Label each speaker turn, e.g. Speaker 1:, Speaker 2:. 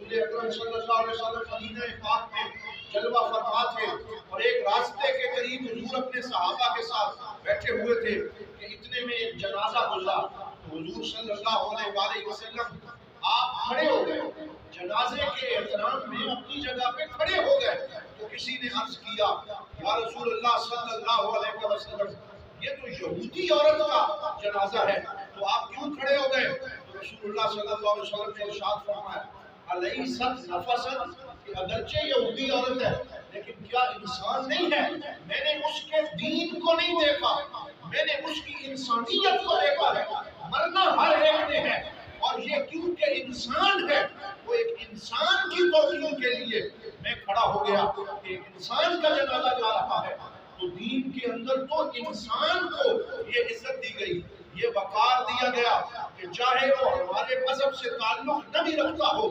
Speaker 1: رسول اکرم صلی اللہ علیہ وسلم مدینہ پاک میں جلوہ فرما تھے، اور ایک راستے کے قریب حضور اپنے صحابہ کے ساتھ بیٹھے ہوئے تھے کہ اتنے میں ایک جنازہ گزرا، تو حضور صلی اللہ علیہ وسلم آپ کھڑے ہو گئے، جنازے کے احترام میں اپنی جگہ پہ کھڑے ہو گئے۔ تو کسی نے عرض کیا یا رسول اللہ صلی اللہ علیہ وسلم، یہ تو یہودی عورت کا جنازہ ہے، تو آپ کیوں کھڑے ہو گئے؟ تو رسول اللہ صلی اللہ علیہ وسلم نے ارشاد فرمایا الیست نفست، کہ اگرچہ یہودی عورت ہے لیکن کیا انسان نہیں ہے؟ میں نے اس کے دین کو نہیں دیکھا، میں نے اس کی انسانیت کو دیکھا ہے۔ مرنا ہر ایک نے ہے، اور یہ کیونکہ انسان ہے، وہ ایک انسان کی توقیر کے لیے میں کھڑا ہو گیا کہ ایک انسان کا جنازہ جا رہا ہے۔ تو دین کے اندر تو انسان کو یہ عزت دی گئی، یہ وقار دیا گیا کہ چاہے وہ ہمارے مذہب سے تعلق نہ بھی رکھتا ہو،